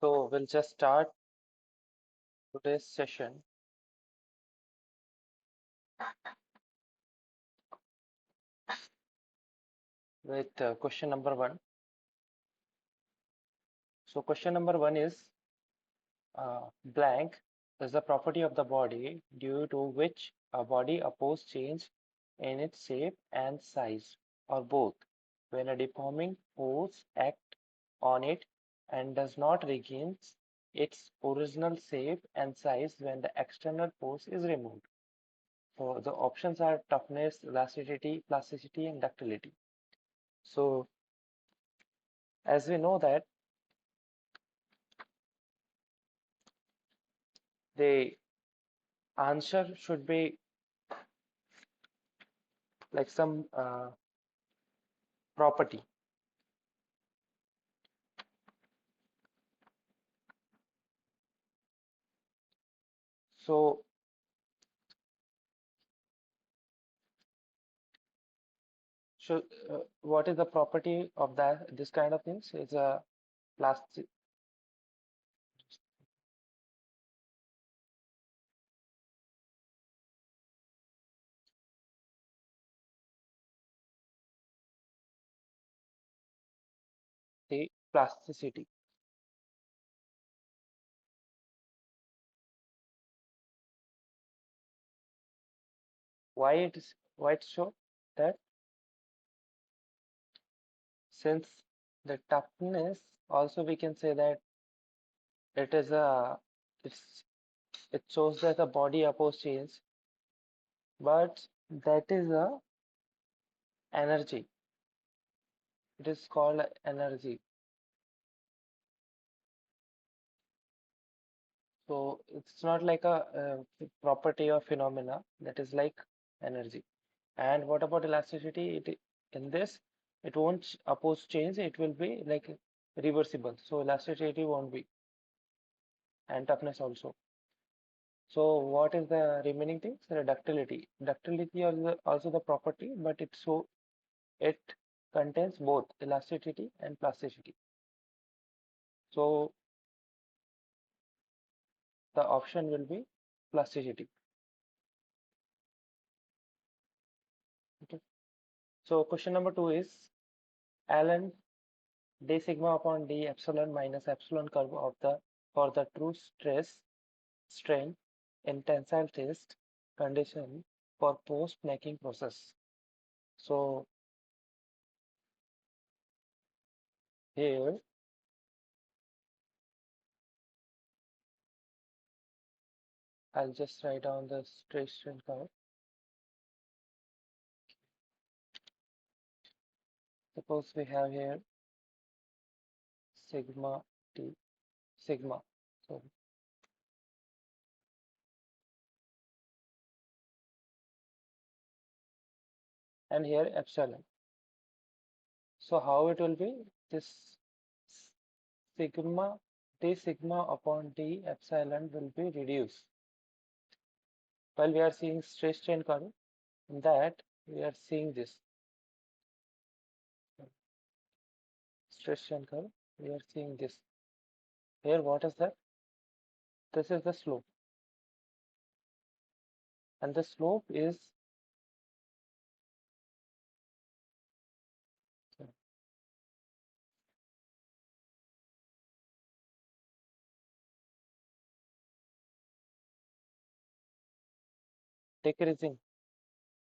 So we'll just start today's session with question number one. So question number one is blank is the property of the body due to which a body opposes change in its shape and size, or both, when a deforming force acts on it and does not regain its original shape and size when the external force is removed. So the options are toughness, elasticity, plasticity, and ductility. So as we know that the answer should be like some property. So should what is the property of that this kind of things? It's a plastic the plasticity. Why it's so that since the toughness also we can say that it is a it's it shows that the body opposes change, but that is a energy. It is called energy. So it's not like a property or phenomena that is like energy. And what about elasticity? In this, it won't oppose change. It will be like reversible. So elasticity won't be, and toughness also. So what is the remaining things? The ductility. Ductility is also the property, but it contains both elasticity and plasticity. So the option will be plasticity. Okay. So question number two is Ln d sigma upon d epsilon minus epsilon curve of the for the true stress strain in tensile test condition for post necking process. So here I'll just write down the stress strain curve. Suppose we have here sigma t sigma. So and here epsilon. So how it will be this sigma d sigma upon d epsilon will be reduced. While we are seeing stress strain curve, in that we are seeing this stress strain curve. We are seeing this. Here, what is that? This is the slope, and the slope is decreasing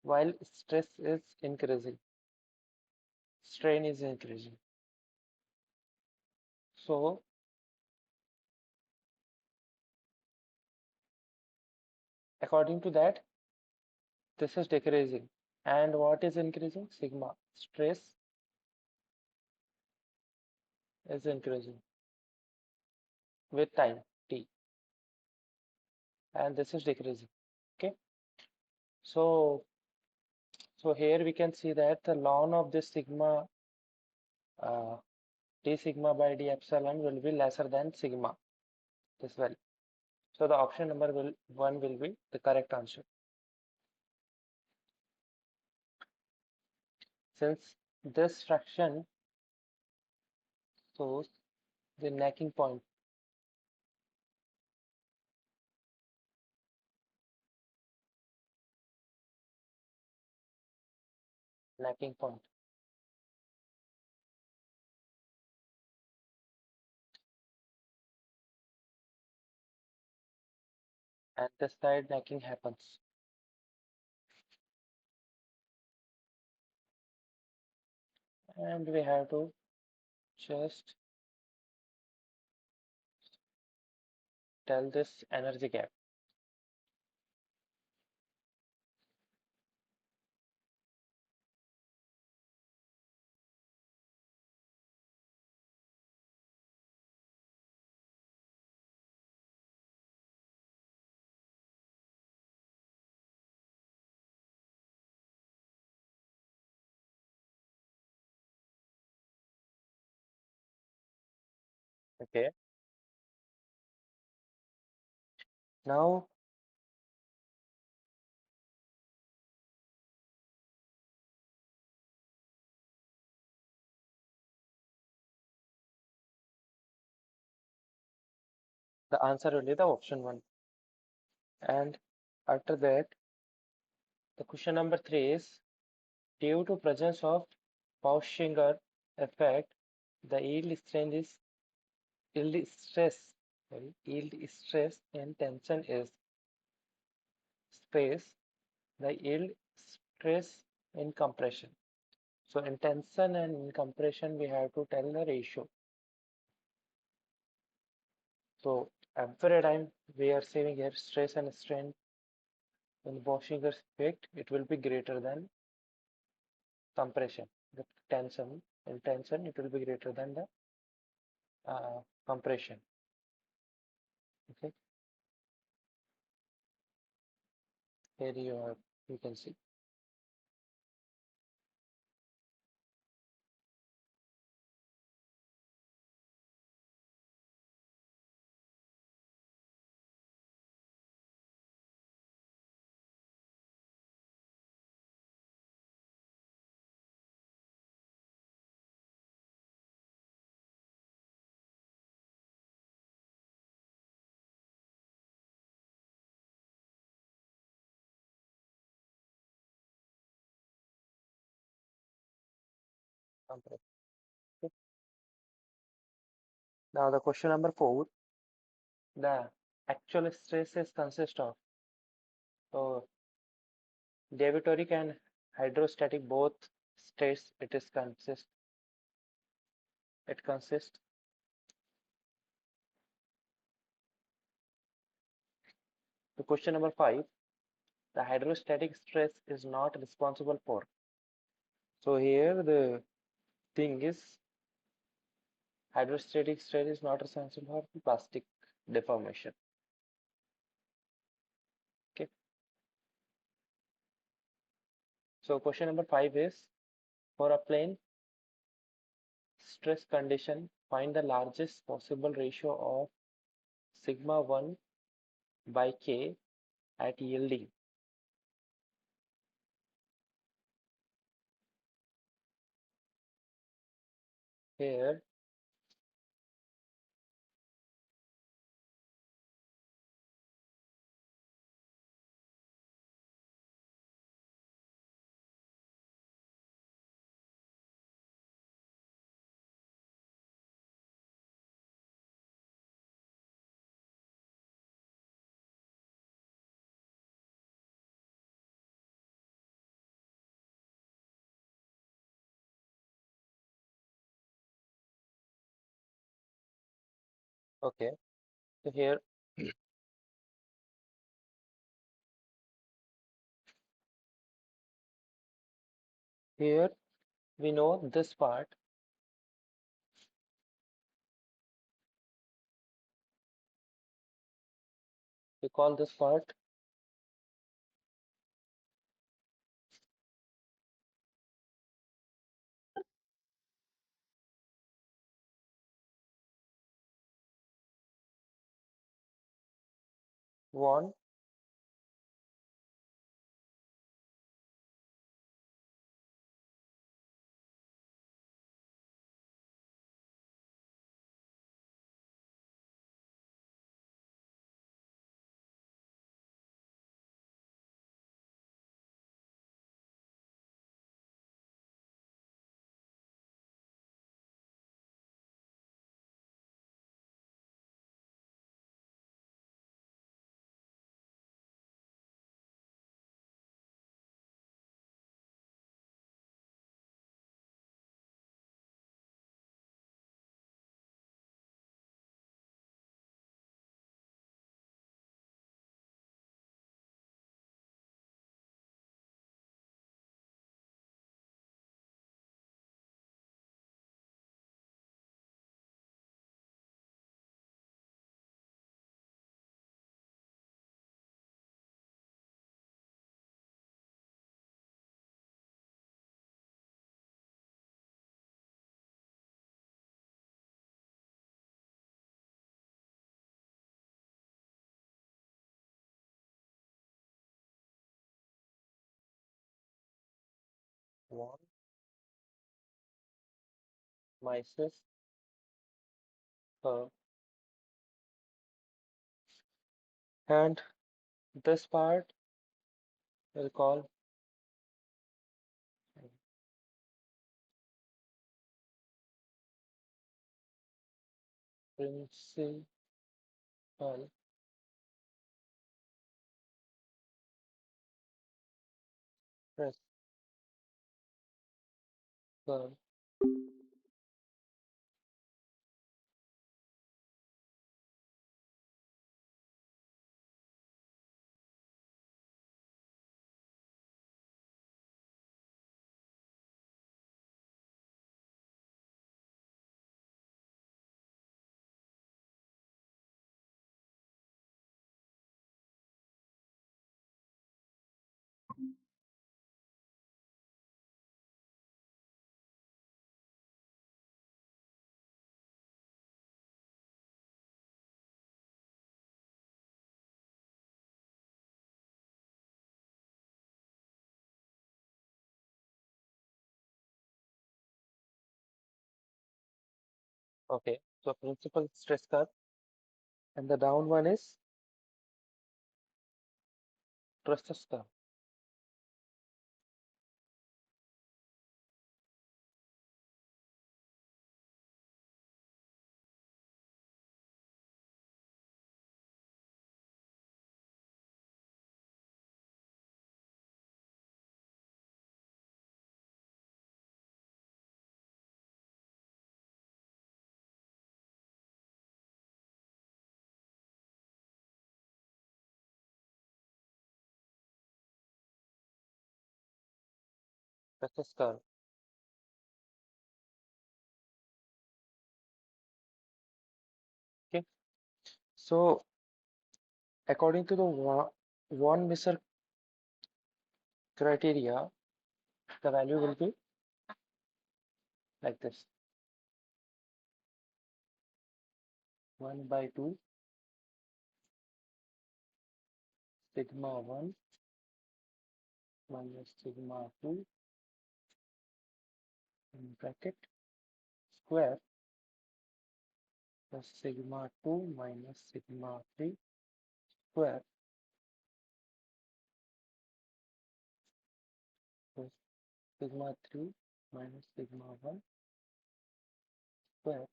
while stress is increasing, strain is increasing. So, according to that, this is decreasing. And what is increasing? Sigma. Stress is increasing with time, t, and this is decreasing. Okay. So, so here we can see that the ln of this sigma uh, d sigma by d epsilon will be lesser than sigma this value. So the option number one will be the correct answer. Since this fraction shows the necking point, lacking point. And this side lacking happens. And we have to just tell this energy gap. Okay. Now the answer will be the option one. And after that, the question number three is due to presence of Pauschinger effect, the yield stress, yield stress and tension is space, the yield stress in compression. So in tension and in compression, we have to tell the ratio. So every time we are saving here stress and strain in Boschinger's effect, it will be greater than compression. The tension in tension, it will be greater than the compression. Okay, here you can see. Compression. Okay. Now the question number four, the actual stresses consist of. So deviatoric and hydrostatic both stress it consists. The question number five, the hydrostatic stress is not responsible for. So here the thing is hydrostatic stress is not responsible for plastic deformation. Okay. So question number five is for a plane stress condition, find the largest possible ratio of sigma 1 by K at yielding. Here okay, so here we know this part, we call this part one one Mises curve, and this part we'll call principal stress curve. Okay, so principal stress curve, and the down one is stress curve. Stress curve. Okay, so according to the one Miser criteria, the value will be like this: 1 by 2 sigma 1 minus sigma 2 in bracket square plus sigma 2 minus sigma 3 square plus sigma 3 minus sigma 1 square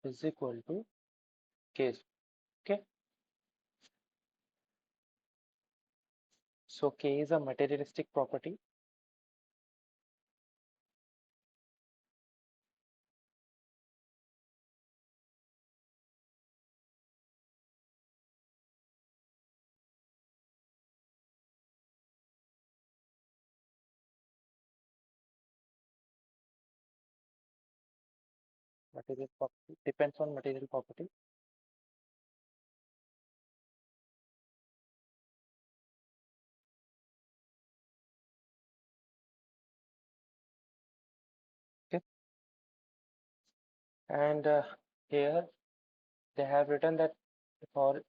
is equal to k. Okay, so k is a materialistic property. Material property depends on material property. Okay, and here they have written that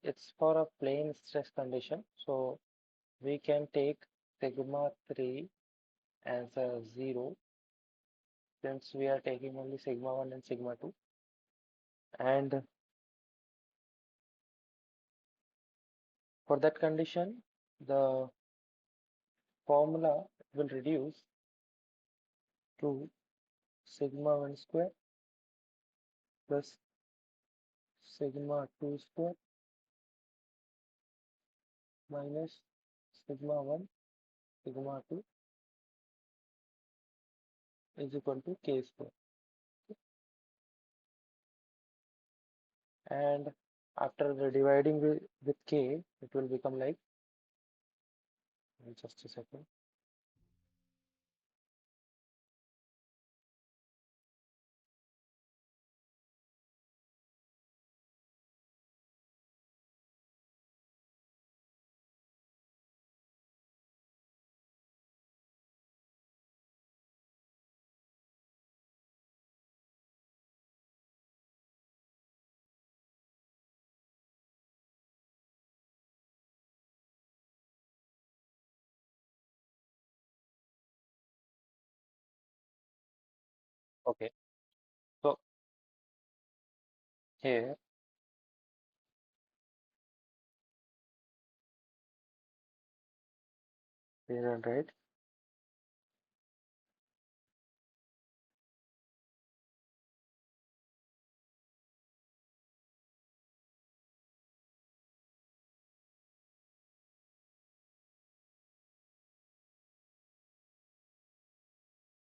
it's for a plane stress condition, so we can take sigma 3 as a 0 since we are taking only sigma 1 and sigma 2, and for that condition the formula will reduce to sigma 1 square plus sigma 2 square minus sigma 1 sigma 2 is equal to k square. And after the dividing with k, it will become like, just a second. Okay. So here, here and right,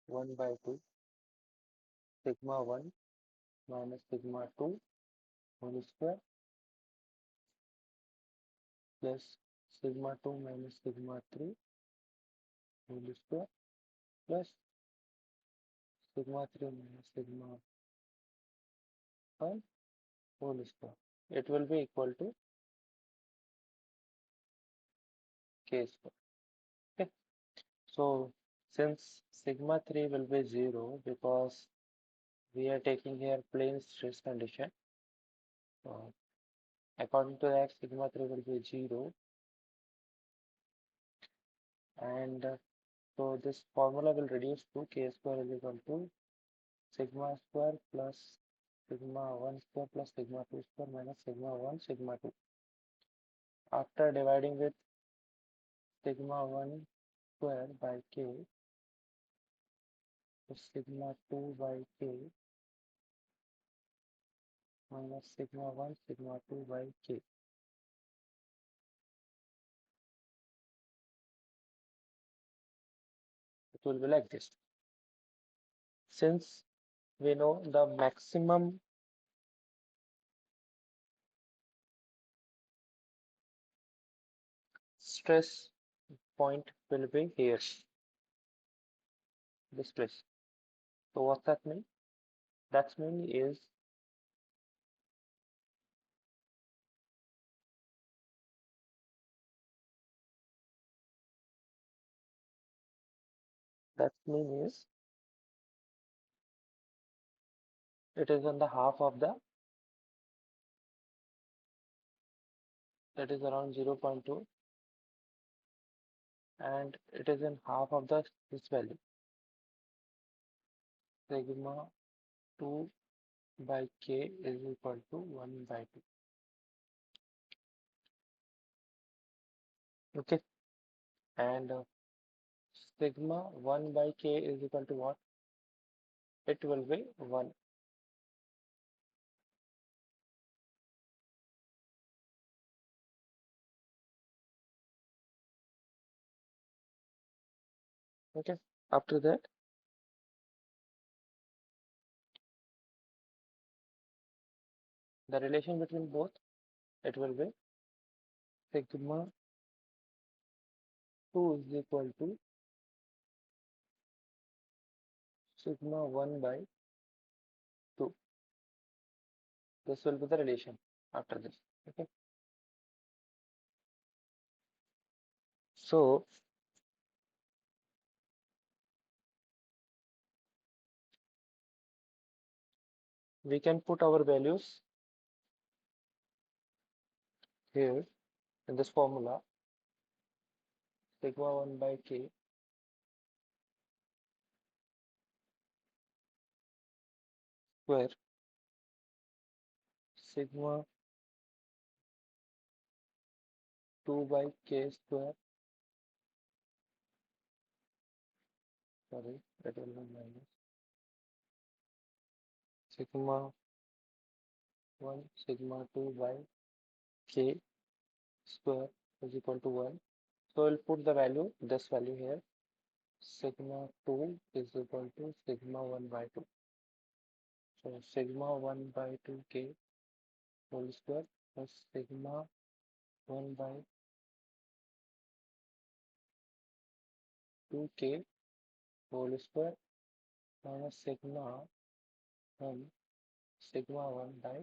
1 by 2 sigma 1 minus sigma 2 whole square plus sigma 2 minus sigma 3 whole square plus sigma 3 minus sigma 1 whole square. It will be equal to k square. Okay. So since sigma 3 will be 0 because we are taking here plane stress condition. So according to that, sigma 3 will be 0, and so this formula will reduce to k square is equal to sigma square plus sigma 1 square plus sigma 2 square minus sigma 1 sigma 2. After dividing with sigma 1 square by k, so sigma 2 by k minus sigma 1 sigma 2 by k. It will be like this. Since we know the maximum stress point will be here, this place. So what that mean? That mean is that mean is it is on the half of the, that is around 0.2, and it is in half of the this value, sigma 2 by k is equal to 1 by 2. Okay, and sigma 1 by k is equal to what? It will be 1. Okay, after that, the relation between both, it will be sigma 2 is equal to sigma 1 by 2. This will be the relation after this. Okay, so we can put our values here in this formula, sigma 1 by k square sigma 2 by k square, sorry, that will be minus sigma 1 sigma 2 by k square is equal to 1. So we'll put the value, this value here, sigma 2 is equal to sigma 1 by 2. So sigma 1 by 2k whole square plus sigma 1 by 2k whole square minus sigma 1 sigma 1 by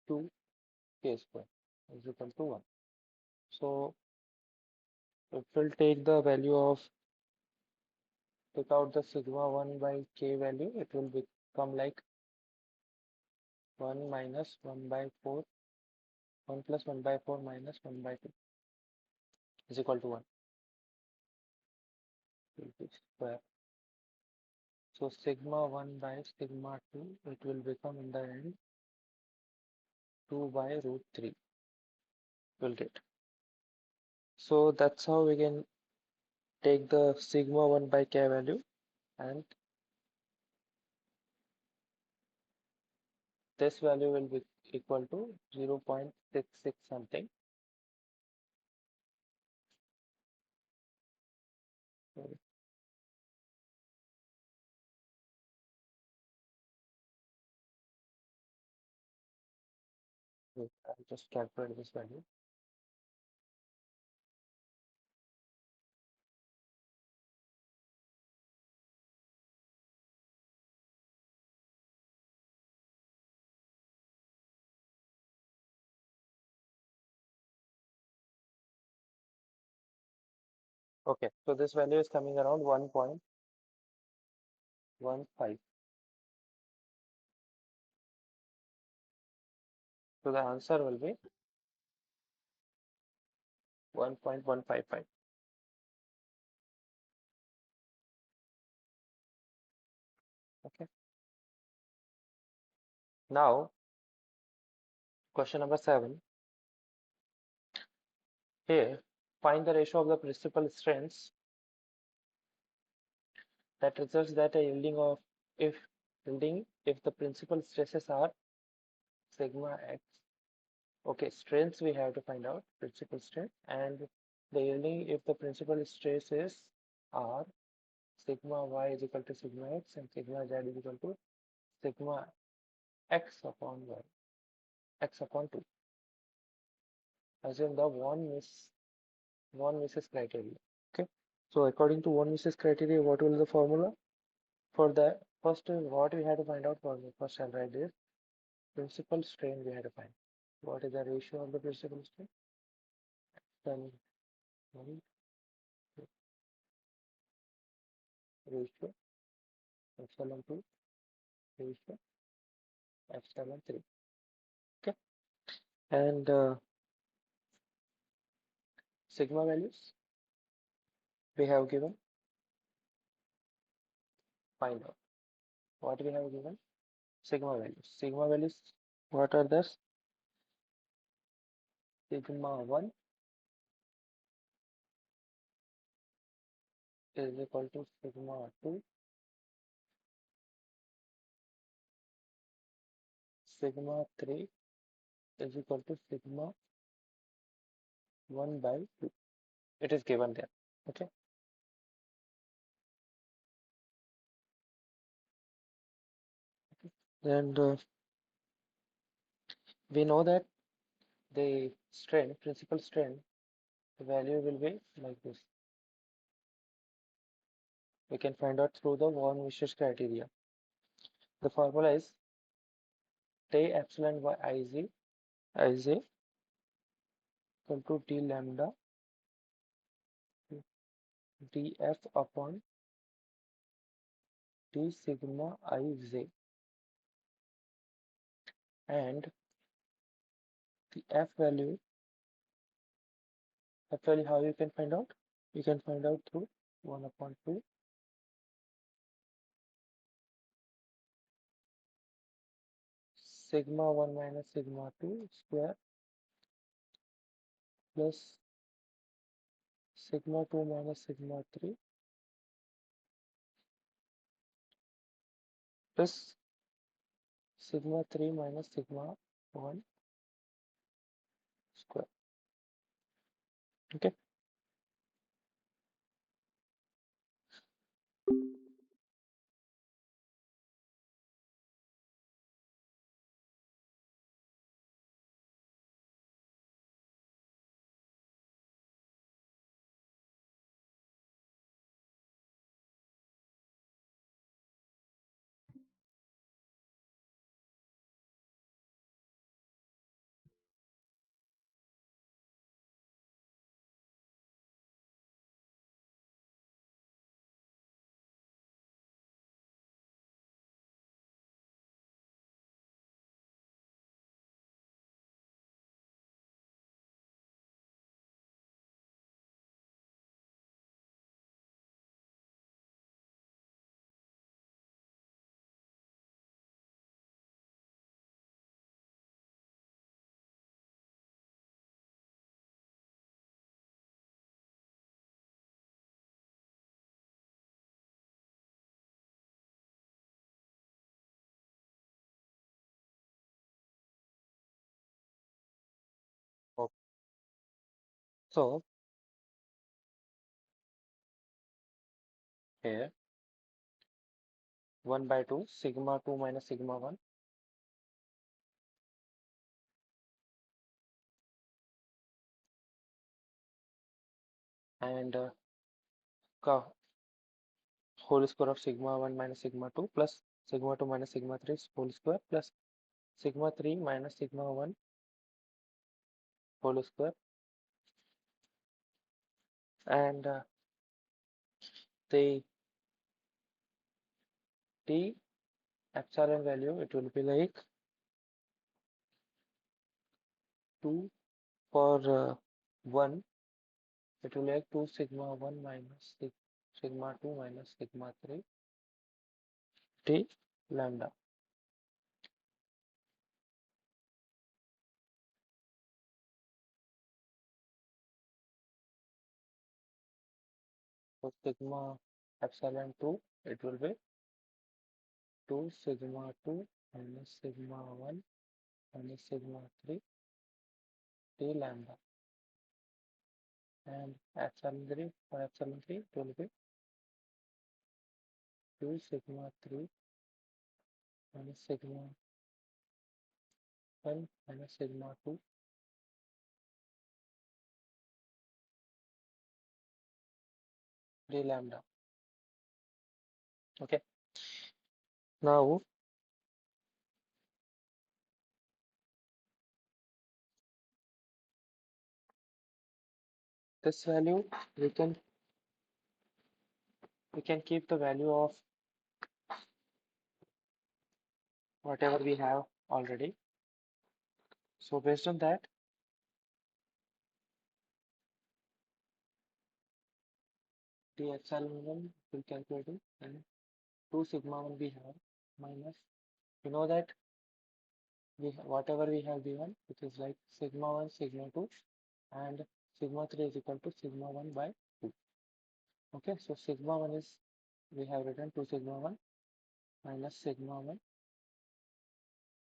2k square is equal to 1. So if we'll take the value of, take out the sigma 1 by k value, it will become like 1 minus 1 by 4, 1 plus 1 by 4 minus 1 by 2 is equal to 1. Square. So sigma 1 by sigma 2, it will become in the end 2 by root 3 will get. So that's how we can take the sigma 1 by k value, and this value will be equal to 0.66 something. I'll just calculate this value. Okay, so this value is coming around 1.15. So the answer will be 1.155. Okay. Now, question number 7. Here, find the ratio of the principal strengths that results that a yielding if the principal stresses are sigma x. Okay, strengths we have to find out, principal strength, and the yielding if the principal stresses are sigma y is equal to sigma x and sigma z is equal to sigma x upon y, x upon 2. Assume the von Mises criteria. Okay, so according to von Mises criteria, what will be the formula for the first? What we have to find out for the first, I'll write this principal strain we have to find. What is the ratio of the principal strain? Then ratio epsilon 2 ratio epsilon 3. Okay, and sigma values we have given. Find out what we have given. Sigma values. Sigma values. What are the sigma 1 is equal to sigma 2, sigma 3 is equal to sigma 1 by 2. It is given there. Okay. And we know that the strain, principal strain, the value will be like this. We can find out through the von Mises criteria. The formula is T epsilon by Ij equal to d lambda df upon d sigma Ij, and the f value actually how you can find out? You can find out through 1 upon 2 sigma 1 minus sigma 2 square plus sigma 2 minus sigma 3 plus sigma 3 minus sigma 1 square. Okay. So here 1 by 2 sigma 2 minus sigma 1 and whole square of sigma 1 minus sigma 2 plus sigma 2 minus sigma 3 whole square plus sigma 3 minus sigma 1 whole square and the t epsilon value it will be like 2 for 1 it will be like 2 sigma 1 minus sigma 2 minus sigma 3 t lambda. So sigma epsilon 2 it will be 2 sigma 2 minus sigma 1 minus sigma 3 t lambda and epsilon 3 for epsilon 3 it will be 2 sigma 3 minus sigma 1 minus sigma 2 d lambda. Okay, now this value we can keep the value of whatever we have already. So based on that, the epsilon 1 will calculate it and 2 sigma 1 we have minus, you know that whatever we have given, which is like sigma 1, sigma 2 and sigma 3 is equal to sigma 1 by 2. Okay, so sigma 1 is, we have written 2 sigma 1 minus sigma 1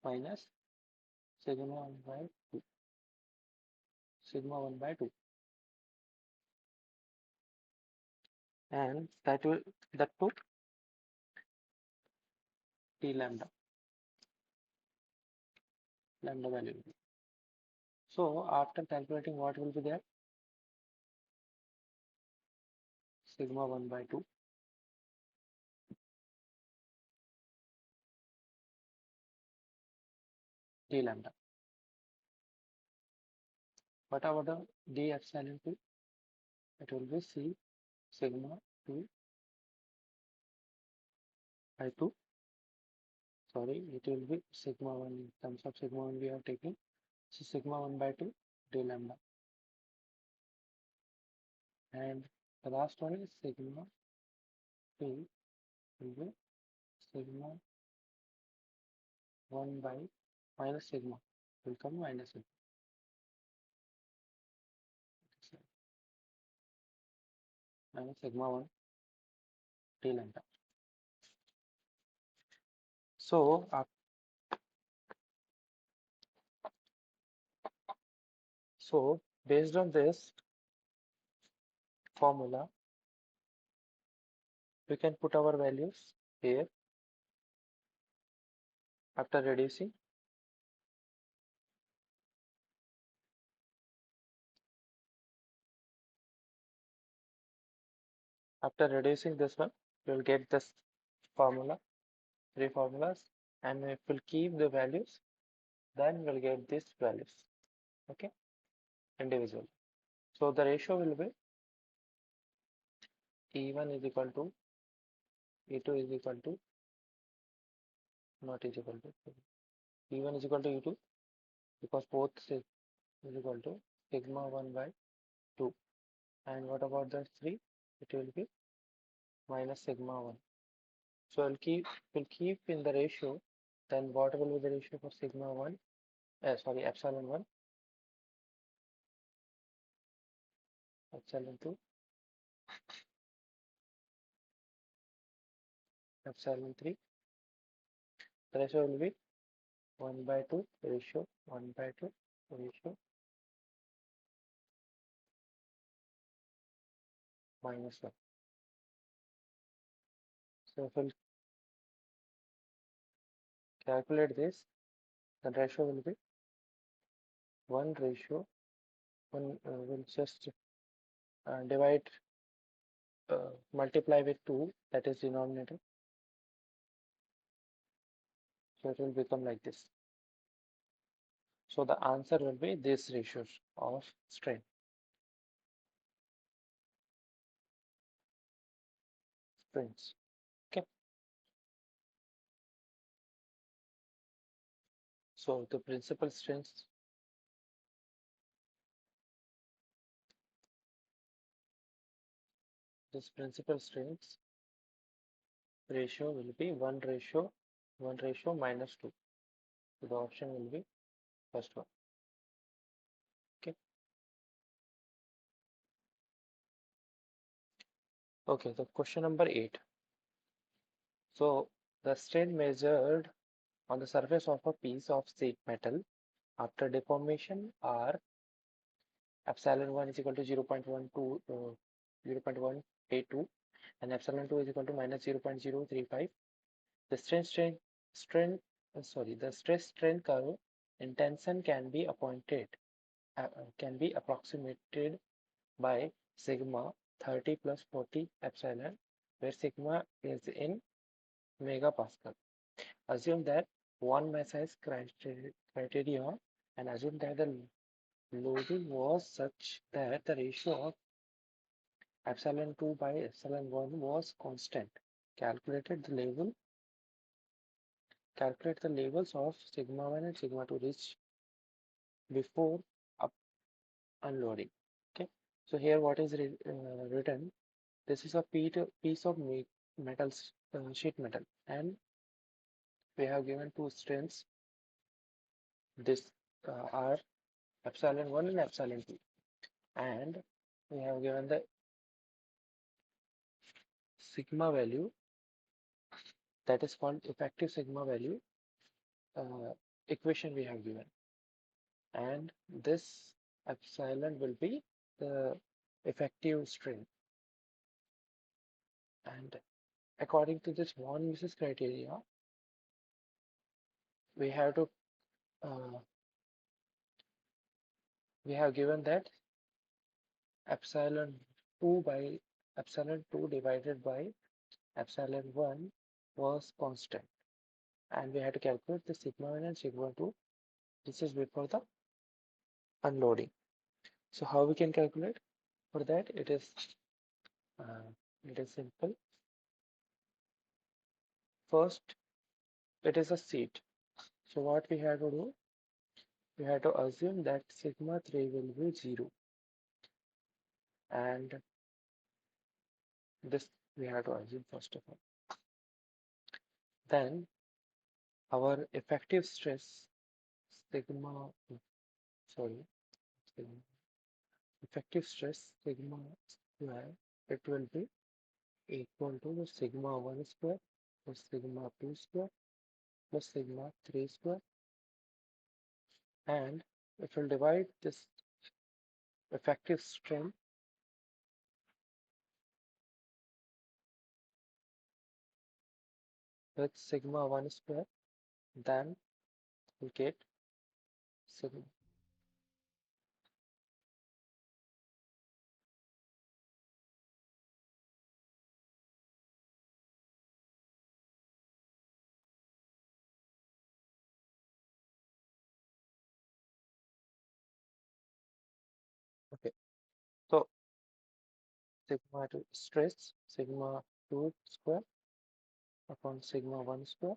minus sigma 1 by 2, sigma 1 by 2 and that will, that to t lambda, lambda value. So after calculating what will be there, sigma 1 by 2 d lambda. What about the d epsilon 2? It will be c sigma 2 by 2. Sorry, it will be sigma 1 in terms of sigma 1 we are taking. So sigma 1 by 2 d lambda. And the last one is sigma 2 will be sigma 1 by minus sigma will come minus sigma. Minus sigma 1 d lambda. So so based on this formula, we can put our values here after reducing. After reducing this one, we will get this formula, three formulas, and if we'll keep the values, then we'll get these values. Okay, individual. So the ratio will be E1 is equal to E2 is equal to not is equal to E1 is equal to E2 because both is equal to sigma 1 by 2. And what about the 3? It will be minus sigma 1. So we'll keep in the ratio. Then what will be the ratio for sigma 1? Sorry, epsilon 1, epsilon 2, epsilon 3. The ratio will be 1 by 2 ratio 1 by 2 ratio minus 1. So if we'll calculate this, the ratio will be 1 ratio 1. We'll just divide, multiply with 2, that is denominator. So it will become like this. So the answer will be this ratios of strain. Strains. Okay. So the principal strains, this principal strains ratio will be 1 ratio minus 2. So the option will be first one. Okay. Okay, the question number 8. So the strain measured on the surface of a piece of sheet metal after deformation are epsilon 1 is equal to 0.12 0.182 and epsilon 2 is equal to minus 0.035. The the stress strain curve in tension can be approximated by sigma 30 plus 40 epsilon, where sigma is in megapascal. Assume that one massa is criteria and assume that the loading was such that the ratio of epsilon 2 by epsilon 1 was constant. Calculated the level Calculate the levels of sigma 1 and sigma 2 reach before up unloading. Okay, so here what is written, this is a piece of metal, sheet metal, and we have given two strains. This are epsilon 1 and epsilon 2, and we have given the sigma value, that is called effective sigma value, equation we have given, and this epsilon will be the effective strain. And according to this von Mises criteria, we have to we have given that epsilon 2 by epsilon 2 divided by epsilon 1 was constant, and we had to calculate the sigma 1 and sigma 2. This is before the unloading. So how we can calculate? For that, uh, it is simple. First, it is a seat. So what we have to do? We have to assume that sigma 3 will be 0, and this we have to assume first of all. Then our effective stress sigma, sorry, sigma, effective stress sigma square, it will be equal to sigma 1 square plus sigma 2 square plus sigma 3 square, and it will divide this effective strain with sigma 1 square, then we get sigma. Okay, so sigma 2 stress sigma 2 square upon sigma 1 square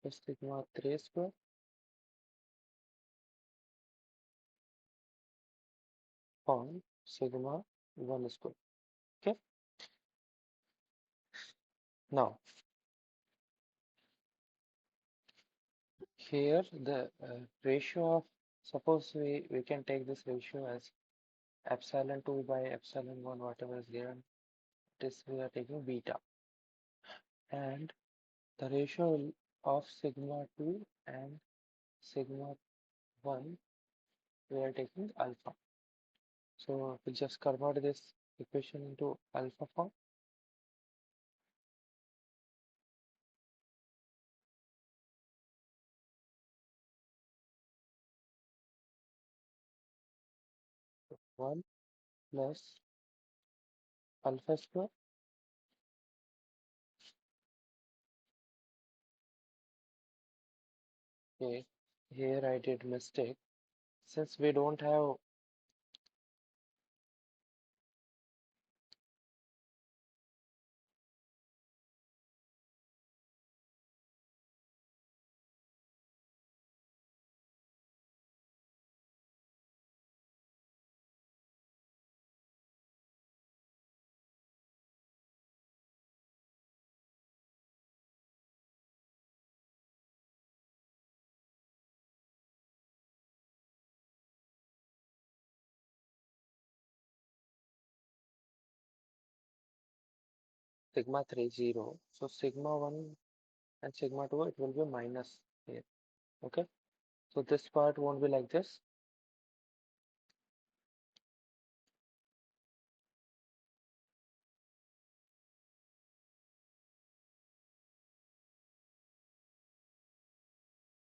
plus sigma 3 square upon sigma 1 square. Okay, now here the ratio of, suppose we can take this ratio as epsilon 2 by epsilon 1, whatever is given, this we are taking beta, and the ratio of sigma 2 and sigma 1 we are taking alpha. So we just convert this equation into alpha form. So 1 plus alpha square. Okay, here I did mistake. Since we don't have sigma 3 0, so sigma 1 and sigma 2 it will be minus here. Okay, so this part won't be like this.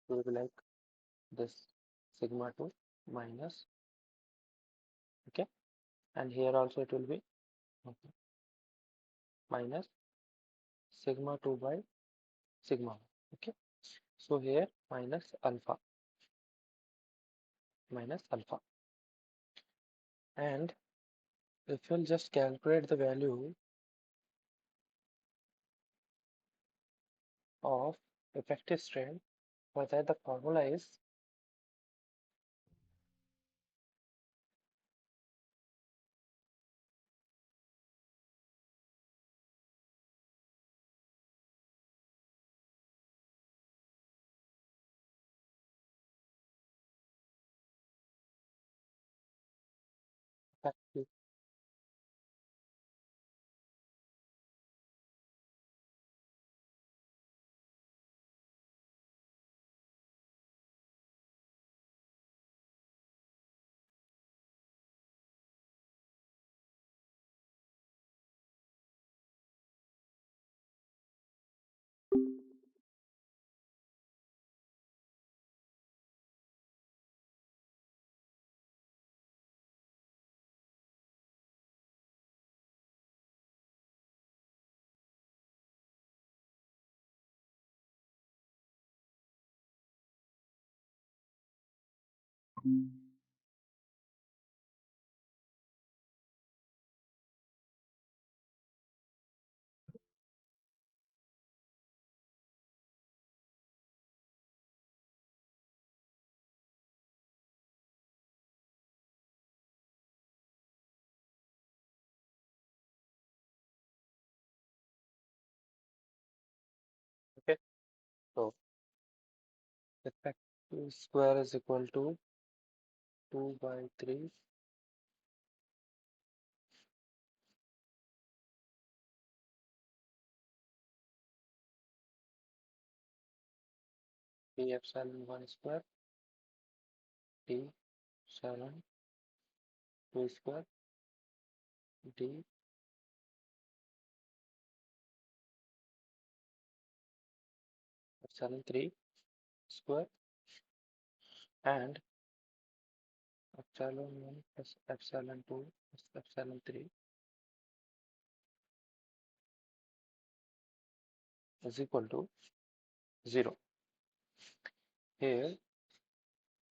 It will be like this, sigma 2 minus, okay, and here also it will be okay, minus sigma 2 by sigma 1. Okay, so here minus alpha, and if you'll just calculate the value of effective strain, for that the formula is effective okay. So effective square is equal to 2 by 3 P epsilon 1 square T 7 2 square D epsilon 3 square, and epsilon 1 plus epsilon 2 plus epsilon 3 is equal to 0. Here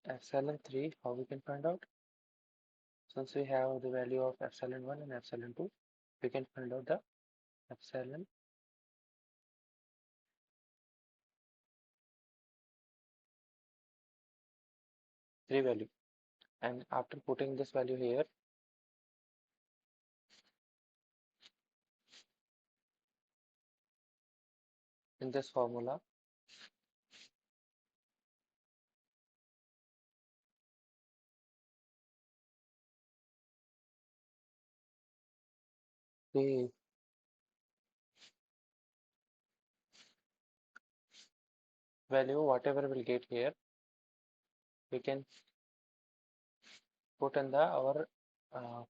epsilon 3, how we can find out? Since we have the value of epsilon 1 and epsilon 2, we can find out the epsilon 3 value. And after putting this value here, in this formula, the value whatever we'll get here, we can put in the our uh,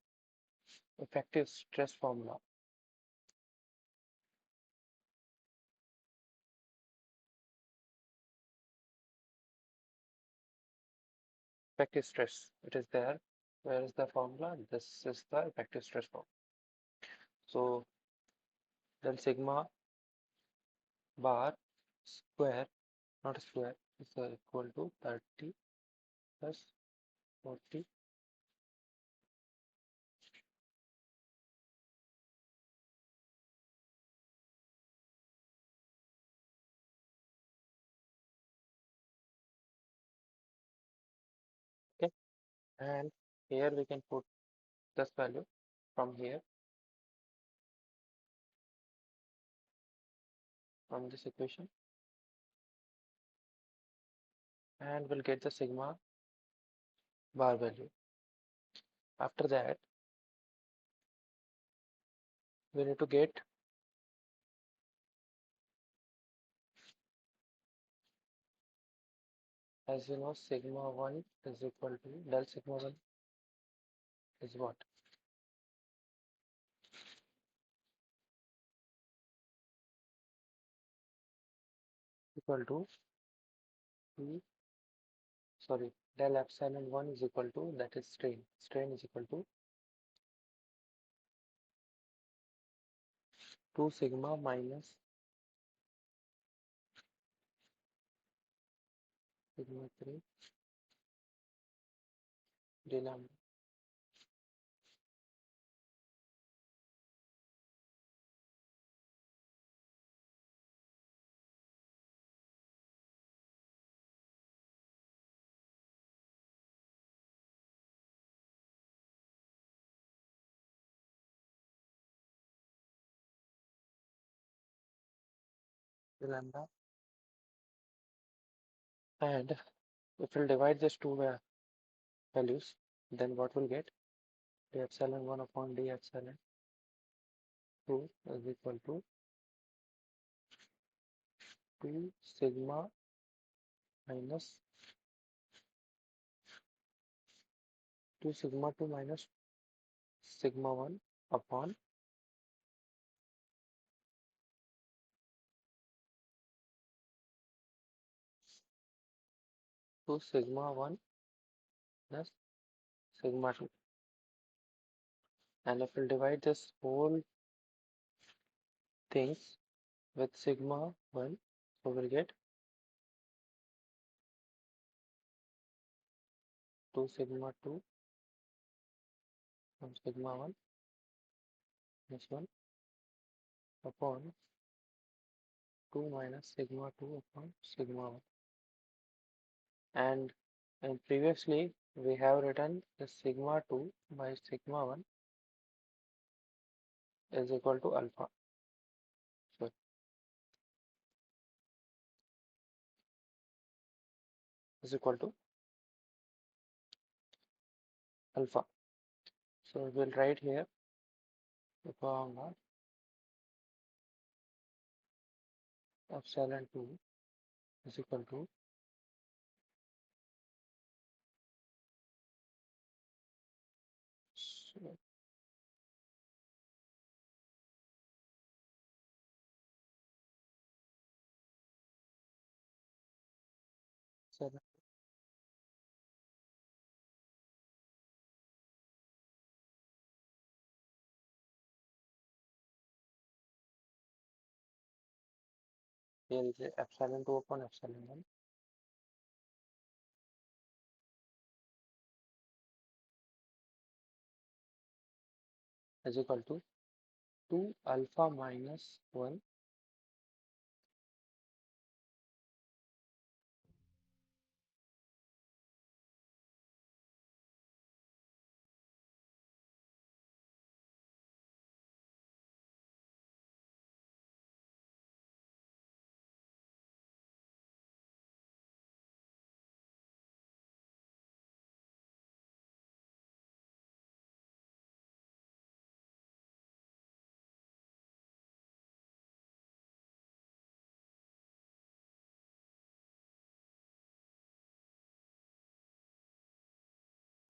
effective stress formula. Effective stress. It is there. Where is the formula? This is the effective stress formula. So then sigma bar square, not square, is equal to 30 plus 40 okay, and here we can put this value from here, from this equation, and we'll get the sigma bar value. After that, we need to get, as you know, sigma 1 is equal to del sigma 1 is what? Equal to 2, sorry, del epsilon 1 is equal to, that is strain. Strain is equal to 2 sigma minus sigma 3 d lambda. D lambda. And if we'll divide these two values, then what we'll get? D epsilon 1 upon d epsilon 2 is equal to 2 sigma minus 2 sigma 2 minus sigma 1 upon 2 sigma 1 plus sigma 2. And if we'll divide this whole things with sigma 1, so we'll get 2 sigma 2 from sigma 1 plus 1 upon 2 minus sigma 2 upon sigma 1. And previously we have written the sigma 2 by sigma 1 is equal to alpha. So is equal to alpha. So we'll write here the formula epsilon 2 is equal to so, 7 here is epsilon 2 upon epsilon 1 is equal to 2 alpha minus 1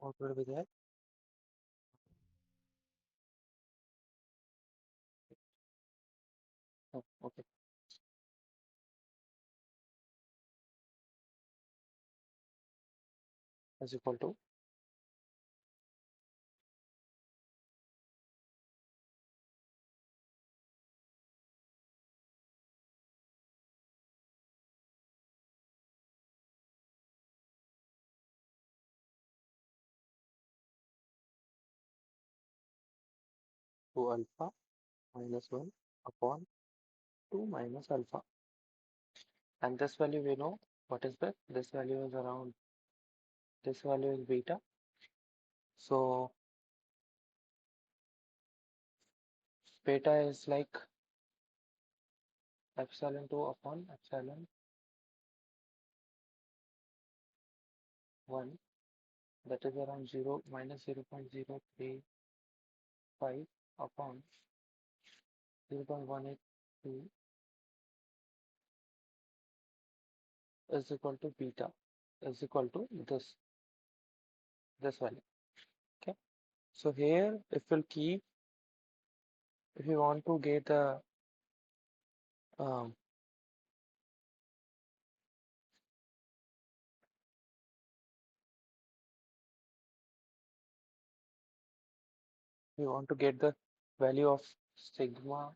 what will be there Oh, okay. Is equal to 2 alpha minus 1 upon 2 minus alpha. And this value we know what is that? This value is around, this value is beta. So beta is like epsilon 2 upon epsilon 1, that is around 0 minus 0.035 upon 0.182 is equal to beta is equal to this value. Okay. So here if we'll keep, if you want to get the um, you want to get the value of sigma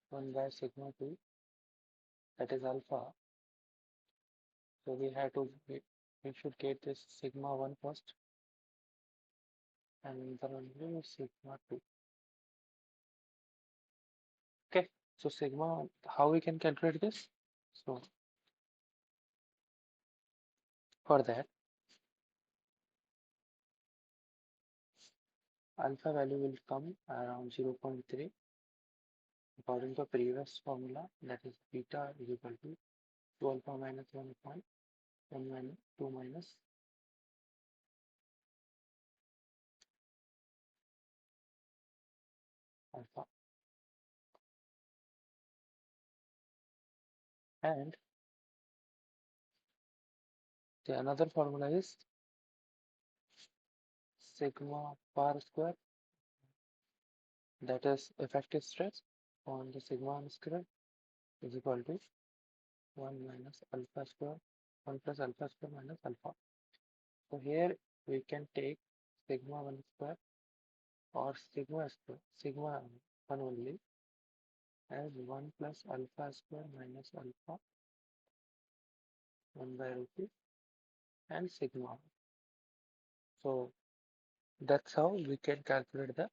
1 by sigma 2, that is alpha. So we should get this sigma 1 first, and then only sigma 2. Okay, so sigma, how we can calculate this? So for that, alpha value will come around 0.3 according to previous formula, that is beta is equal to 2 alpha minus 1 minus 2 minus alpha. And the another formula is sigma bar square, that is effective stress on the sigma square is equal to 1 minus alpha square, 1 plus alpha square minus alpha. So here we can take sigma 1 square or sigma square, sigma 1 only as 1 plus alpha square minus alpha 1 by root 2 and sigma. So that's how we can calculate the,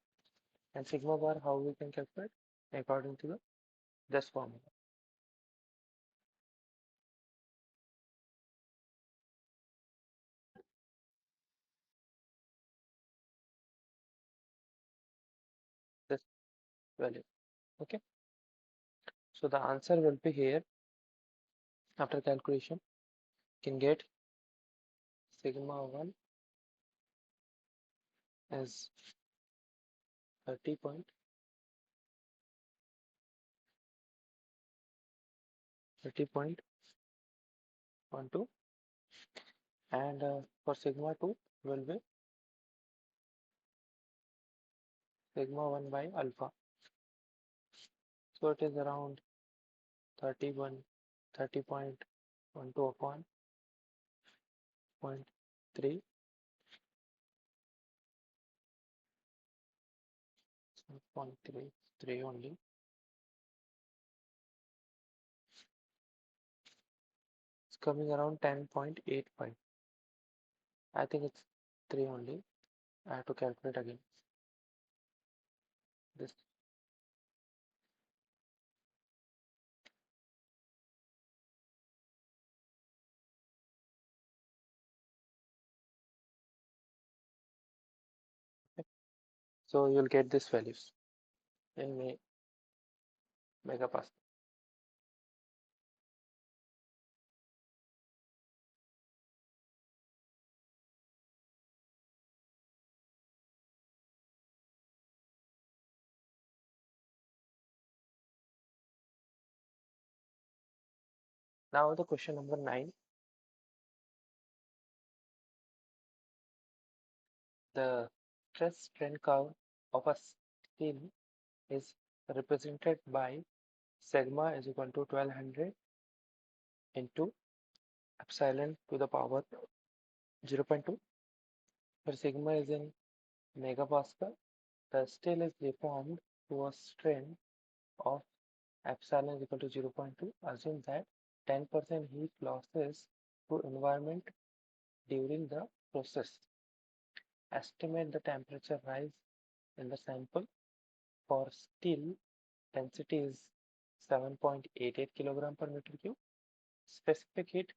and sigma bar how we can calculate according to the this formula. This value. Okay. So the answer will be here after calculation. You can get sigma 1 as 30.12 and for sigma 2 will be sigma 1 by alpha. So it is around 31, 30.12 upon 0.3, so 0.33 only. It's coming around 10.85. I think it's 3 only. I have to calculate again. This. So you'll get these values in megapascal. Now the question number 9. The stress strain curve of a steel is represented by sigma is equal to 1200 into epsilon to the power 0.2, where sigma is in megapascal. The steel is deformed to a strain of epsilon is equal to 0.2. Assume that 10% heat losses to environment during the process. Estimate the temperature rise in the sample. For steel, density is 7.88 kilogram per meter cube. Specific heat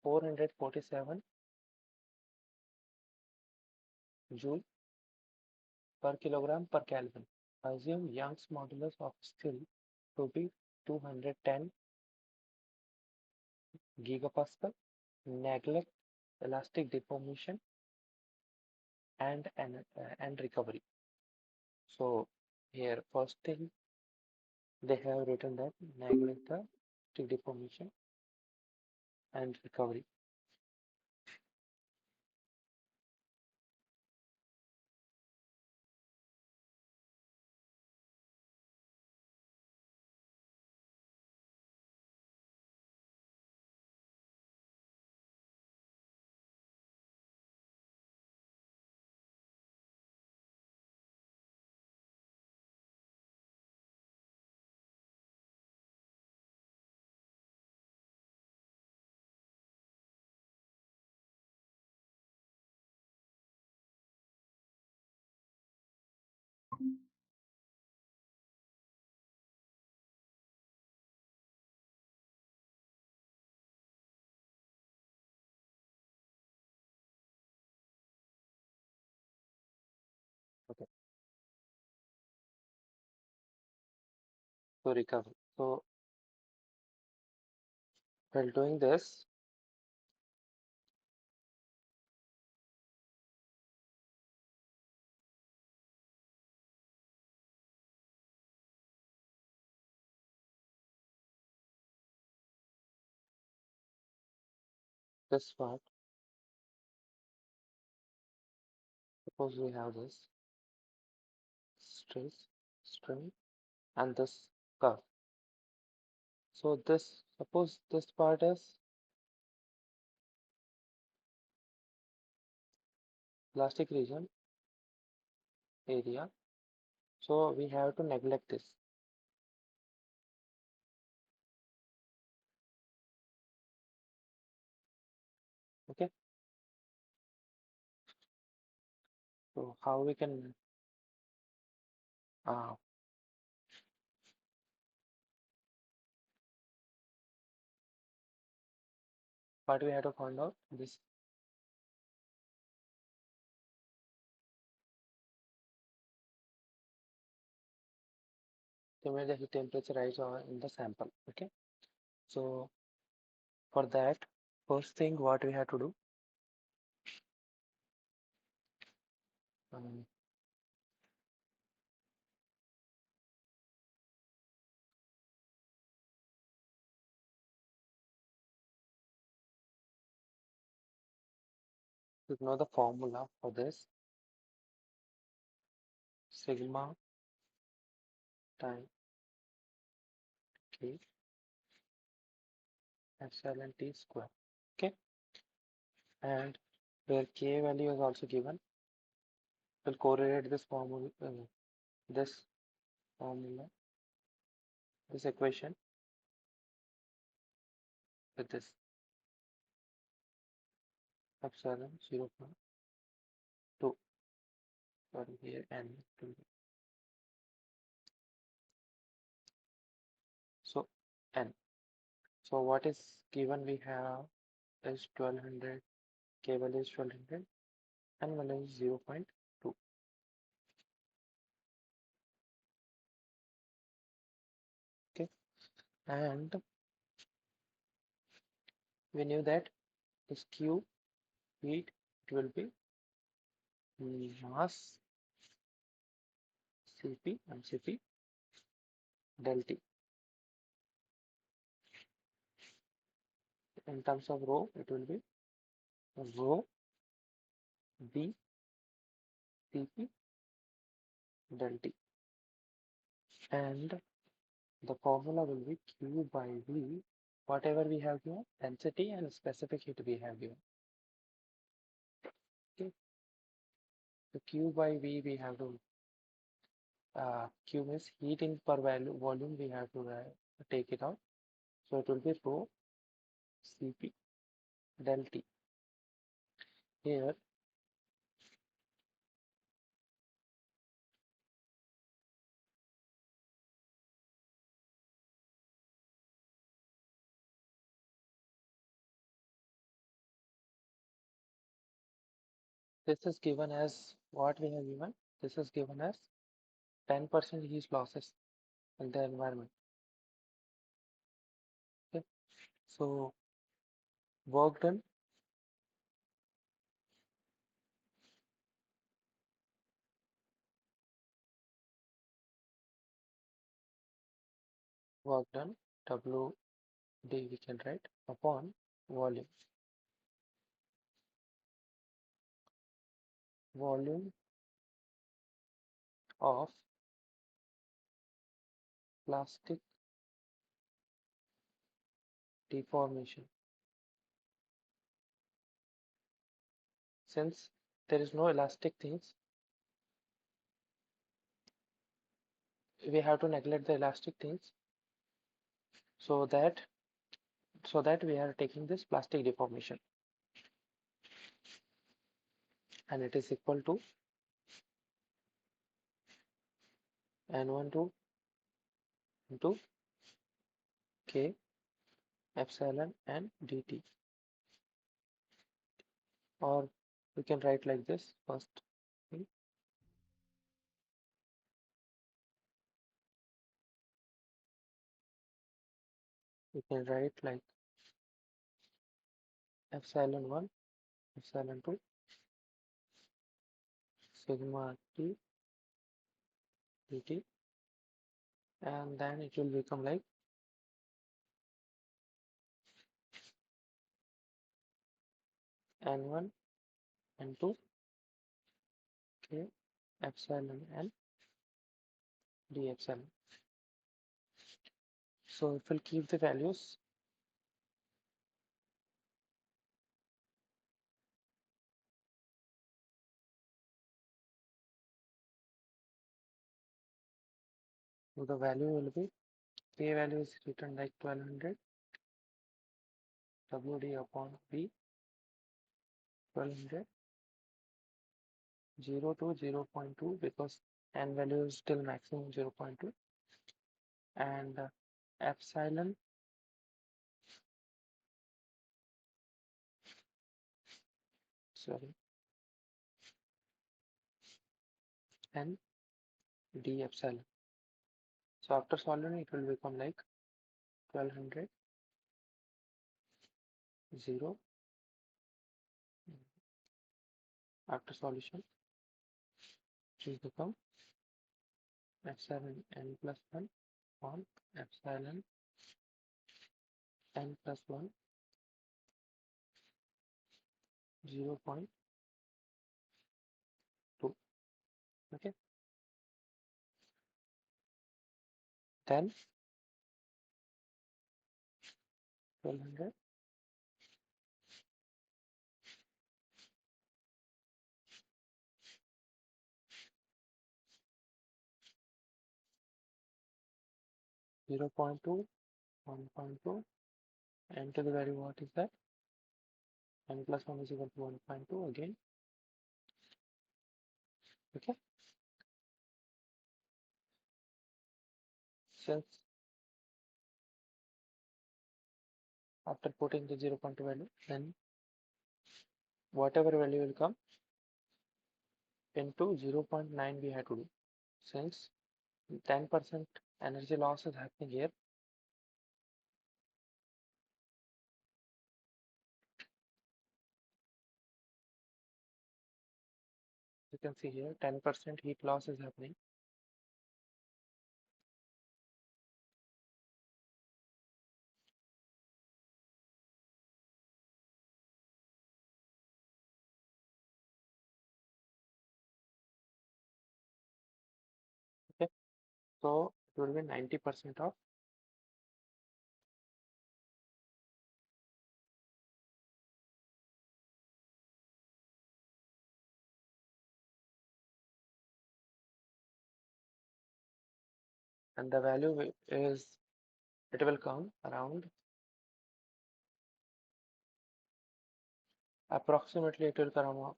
447 joule per kilogram per Kelvin. Assume Young's modulus of steel to be 210 gigapascal. Neglect elastic deformation and recovery. So here first thing they have written that neglect the elastic deformation and recovery. Okay, so recovery. So while doing this part, suppose we have this stress, strain, and this curve. So this, suppose this part is plastic region area. So we have to neglect this. Okay. So how we can uh, what we have to find out this estimate the heat temperature rise in the sample. Okay. So for that, first thing what we have to do, um, to know the formula for this sigma time k epsilon t square. Okay, and where k value is also given, we'll correlate this formula, this equation with this epsilon 0.2. Sorry, here n. So n. So what is given we have is 1200, k value is 1200, and value is 0.2. Okay, and we knew that is q heat, it will be mass Cp and Cp del T. In terms of rho, it will be rho V Cp del T. and the formula will be Q by V, whatever we have given, density and specific heat we have given. Okay, so Q by V we have to Q means heat in per value volume we have to take it out. So it will be rho Cp del T. Here this is given as what we have given. This is given as 10% heat losses in the environment. Okay, so work done, W D we can write upon volume. Volume of plastic deformation. Since there is no elastic things, we have to neglect the elastic things so that we are taking this plastic deformation, and it is equal to N12 into K epsilon and dt, or we can write like this first thing. We can write like epsilon 1 epsilon 2 sigma t dt, and then it will become like N1 N2 K epsilon and d epsilon. So if we'll keep the values, so the value will be K value is written like 1200 WD upon V, 1200 0 to 0.2 because N value is still maximum 0.2, and epsilon sorry and d epsilon. So after solving it will become like 1200 0 after solution, which will become epsilon n plus 1 on epsilon n plus 1 0.2. Okay, then 1200 0.2 1.2 n to the value what is that, n plus 1 is equal to 1.2 again. Okay, since after putting the 0.2 value, then whatever value will come into 0.9 we have to do, since 10% energy loss is happening here. You can see here 10% heat loss is happening. Okay, so it will be 90% of, and the value is, it will come around, approximately it will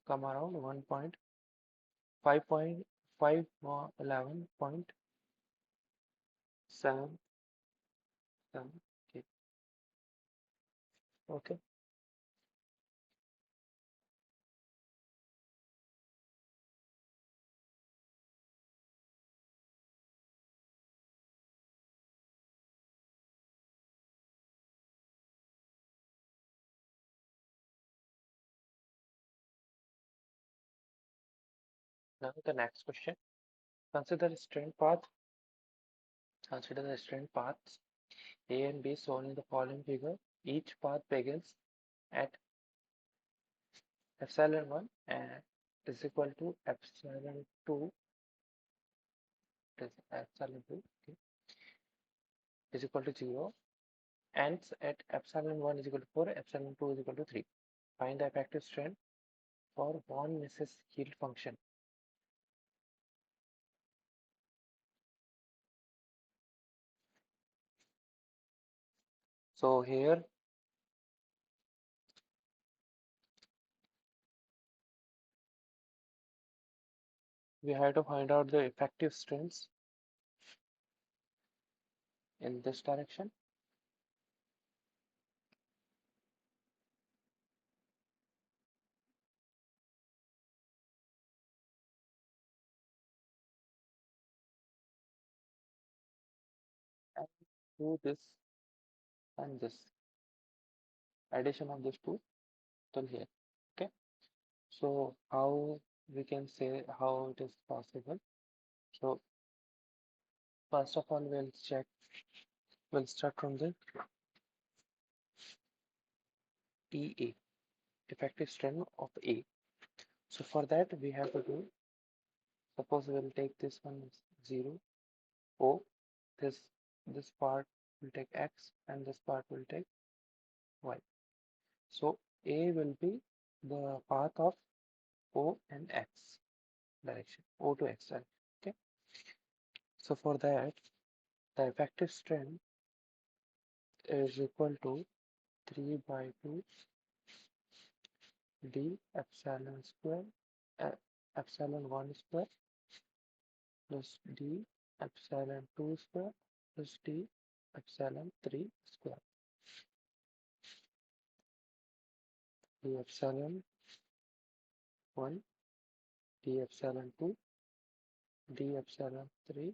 come around 1.5.11.7 okay. Okay. Now the next question. Consider straight path. Consider the straight paths A and B shown in the following figure. Each path begins at epsilon 1 and is equal to epsilon 2, is epsilon 2, okay, is equal to 0, ends at epsilon 1 is equal to 4, epsilon 2 is equal to 3. Find the effective strain for von Mises yield function. So here we have to find out the effective strains in this direction. And do this and this, addition of this two till here. Okay. So how we can say how it is possible? So first of all, we'll check. We'll start from the EA, effective strain of A. So for that we have to do. Suppose we'll take this one as 0, O. This part will take X and this part will take Y. So A will be the path of O and X direction, O to X direction. Okay. So for that, the effective strain is equal to 3 by 2 d epsilon square, epsilon 1 square plus d epsilon 2 square plus d epsilon 3 square. D epsilon 1, d epsilon 2, d epsilon 3.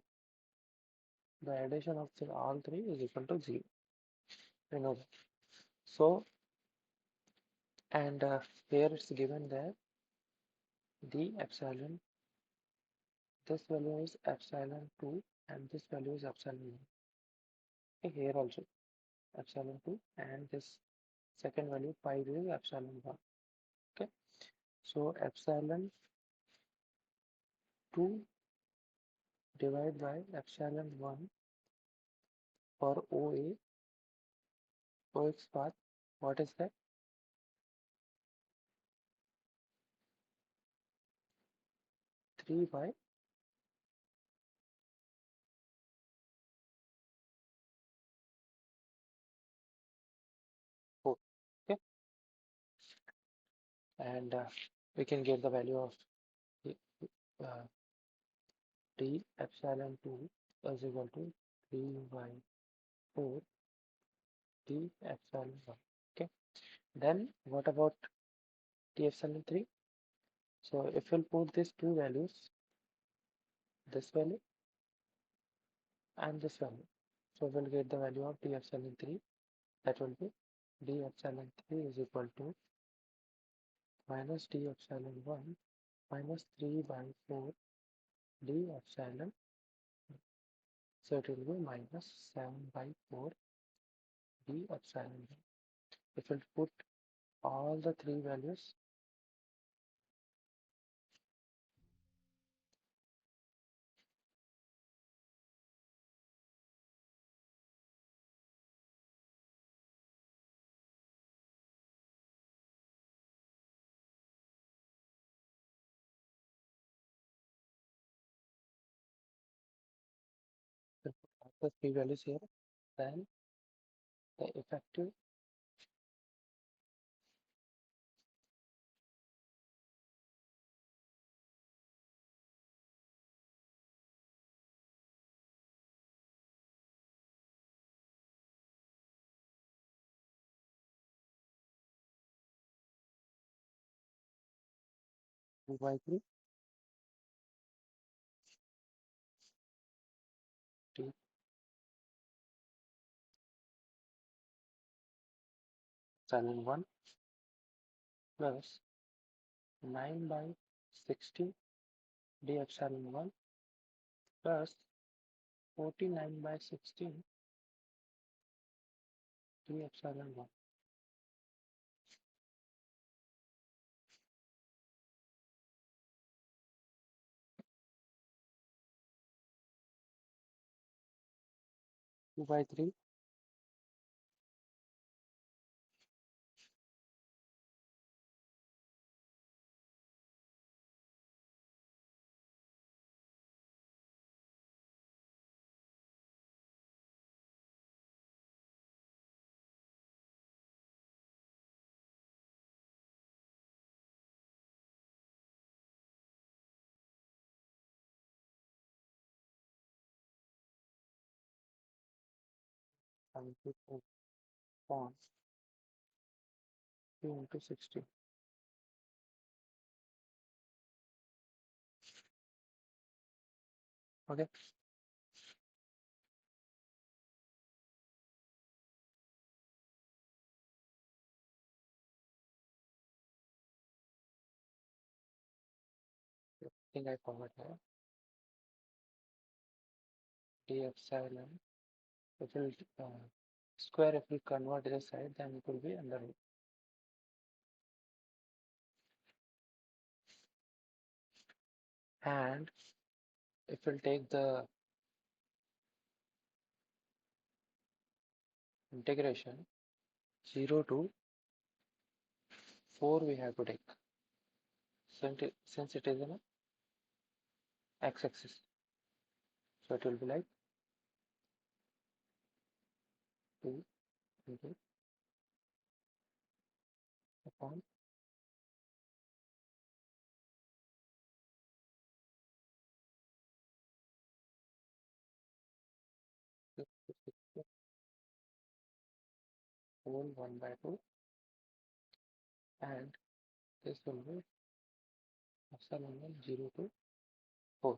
The addition of all three is equal to 0. You know that. So, and here it's given that d epsilon, this value is epsilon 2 and this value is epsilon 1. Okay, here also epsilon 2 and this second value 5 is epsilon 1. Okay, so epsilon 2 divided by epsilon 1 for OA, OX path, what is that? 3 by 4. Okay, and we can get the value of uh, d epsilon 2 is equal to 3 by 4 d epsilon 1. Okay, then what about d epsilon 3? So if we'll put these two values, this value and this value, so we'll get the value of d epsilon 3. That will be d epsilon 3 is equal to minus d epsilon 1 minus 3 by 4 d epsilon. So it will be minus 7 by 4 d epsilon 1. If we'll put all the three values, the three values here. Then the effective 2 by 3 t epsilon 1 plus 9 by 60 d epsilon 1 plus 49 by 16 d epsilon 1. 2 by 3 upon 2 into 60. Okay. I think I forgot here. D epsilon. If we'll square, if we convert this side, then it will be under root. And if we'll take the integration 0 to 4, we have to take since it is in a x-axis. So it will be like 2 into upon 60 whole 1 by 2, and this will be epsilon 1 0 to 4.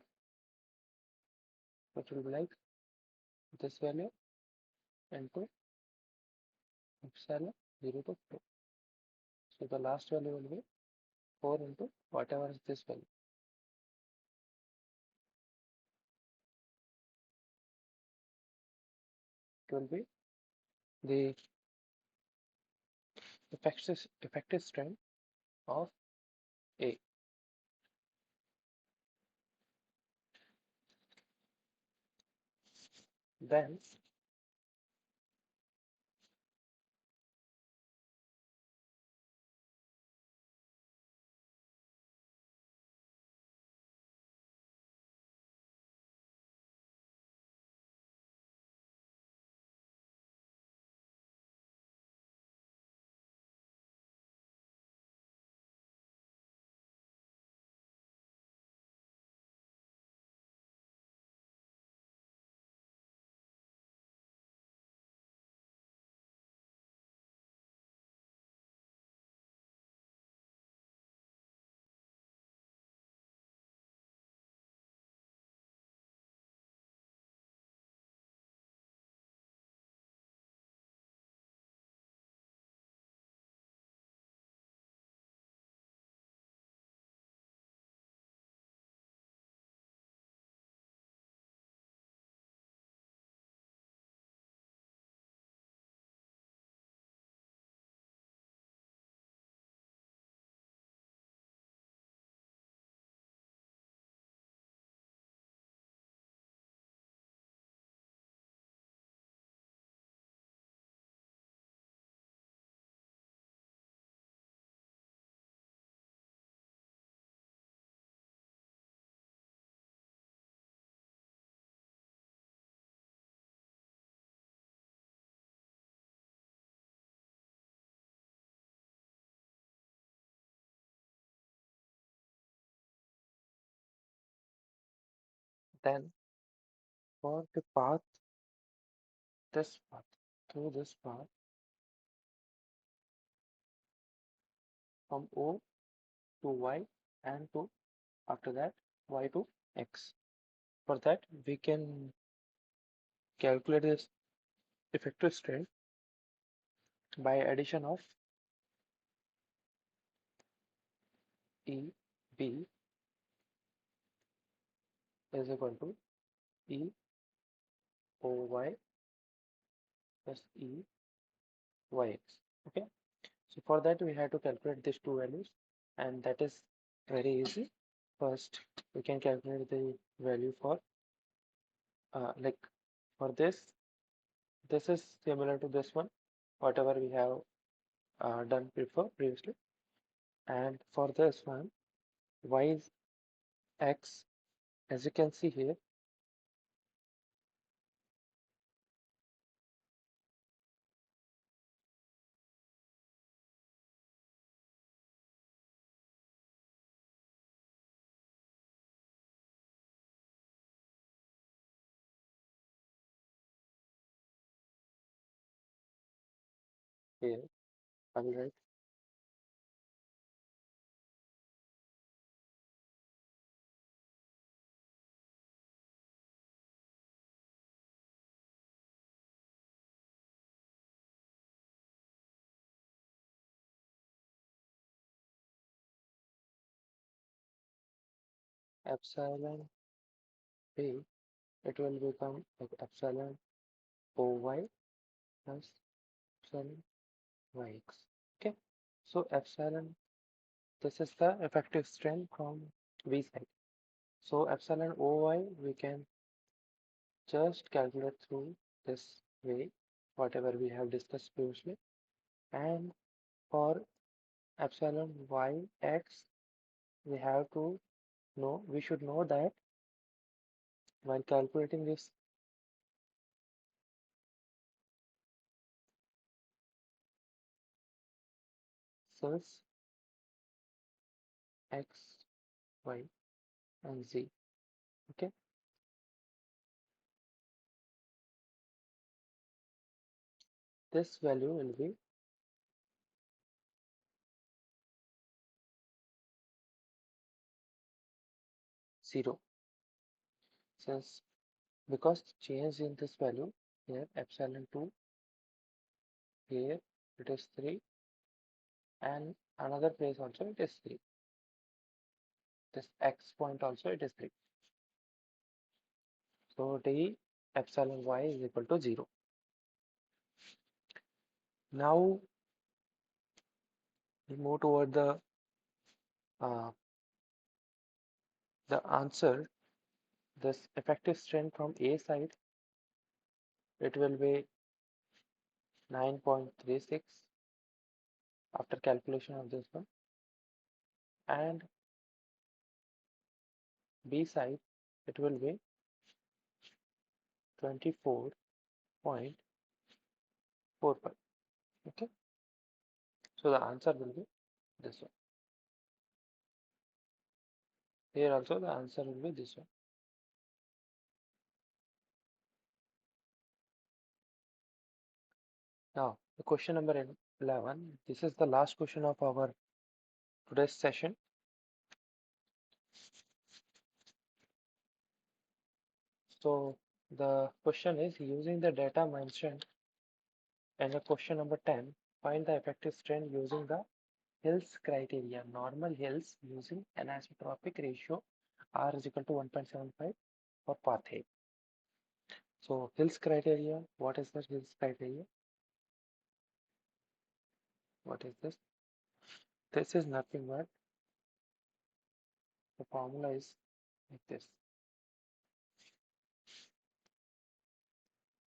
So it will be like this value into epsilon 0 to 4. So the last value will be 4 into whatever is this value. It will be the effective strength of A. Then Then for the path, this path, through this path from O to Y and to after that Y to X. For that we can calculate this effective strain by addition of E B is equal to E O Y plus E Y X. Okay. So for that we have to calculate these two values, and that is very easy. First we can calculate the value for like for this is similar to this one, whatever we have done before previously. And for this one, y is x, as you can see here, here I will write epsilon b, it will become like epsilon oy plus epsilon yx. Okay, so epsilon, this is the effective strain from V side. So epsilon oy we can just calculate through this way, whatever we have discussed previously. And for epsilon yx, we have to know, we should know that while calculating this cells x, y, and z, okay, this value will be 0, since because change in this value here epsilon 2, here it is 3, and another place also it is 3, this x point also it is 3. So the epsilon y is equal to 0. Now we move toward uh, the answer. This effective strain from A side, it will be 9.36 after calculation of this one, and B side it will be 24.45. Okay, so the answer will be this one. Here also the answer will be this one. Now the question number 11, this is the last question of our today's session. So the question is, using the data mentioned in the question number 10, find the effective strain using the Hill's criteria. Normal Hills using anisotropic ratio R is equal to 1.75 for path A. So Hill's criteria, what is the Hill's criteria? What is this? This is nothing but the formula is like this: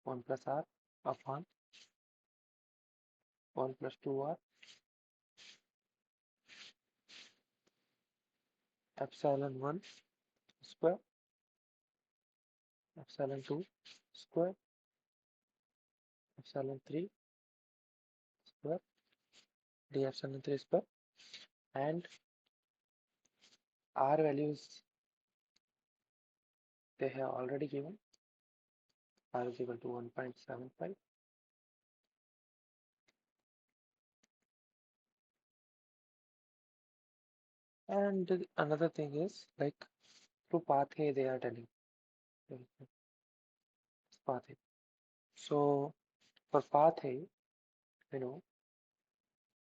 1 plus R upon 1 plus 2R epsilon 1 square, epsilon 2 square, epsilon 3 square, d epsilon 3 square, and R values they have already given r is equal to 1.75. And another thing is like through path A they are telling path A. So for path A, you know,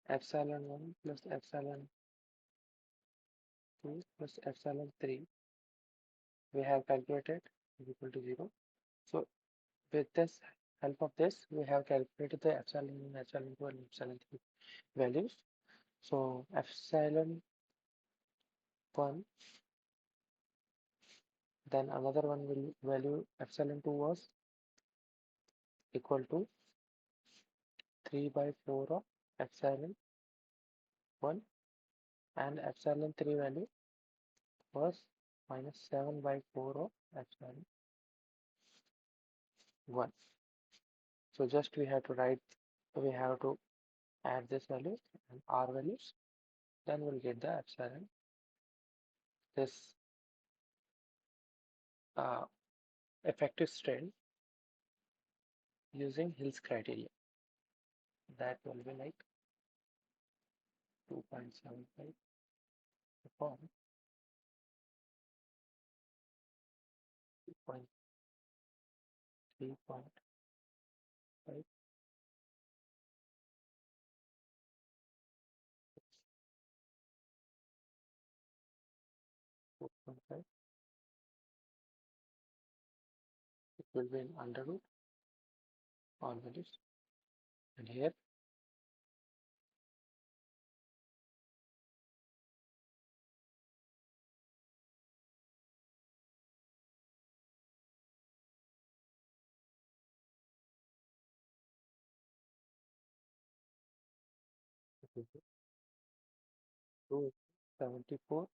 epsilon 1 plus epsilon 2 plus epsilon 3 we have calculated is equal to 0. So with this help of this, we have calculated the epsilon 1, epsilon 2 and epsilon 3 values. So epsilon 1, then another one will value epsilon 2 was equal to 3 by 4 of epsilon 1, and epsilon 3 value was minus 7 by 4 of epsilon 1. So just we have to add this value and r values, then we'll get the epsilon. This uh, effective strain using Hill's criteria. That will be like 2.75 upon 2.3.5. It will be in under root all values, and here it will be 274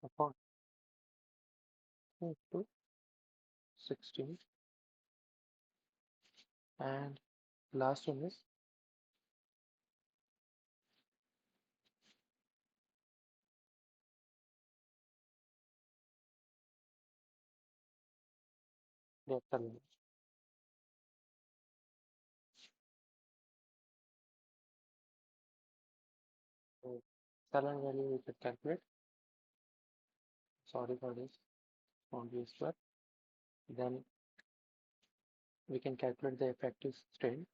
upon 2 to 16, and last one is the epsilon. So epsilon value we could calculate. Sorry for this, won't be square. Then we can calculate the effective strain.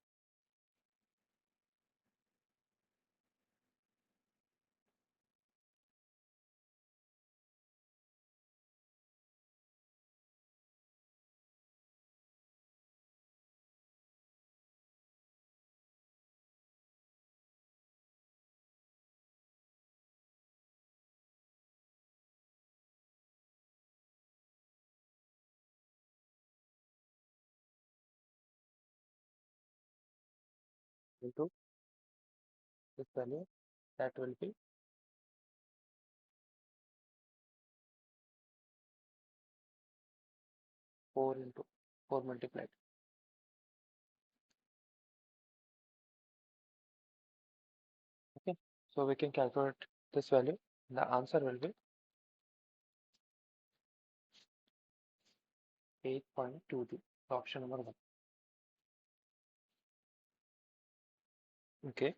Into this value, that will be 4 into 4 multiplied. Okay, so we can calculate this value. The answer will be 8.22, option number 1. Okay,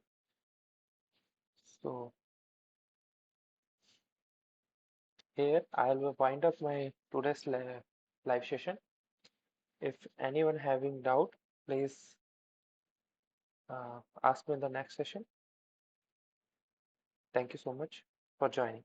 so here I will wind up my today's live session. If anyone having doubt, please ask me in the next session. Thank you so much for joining.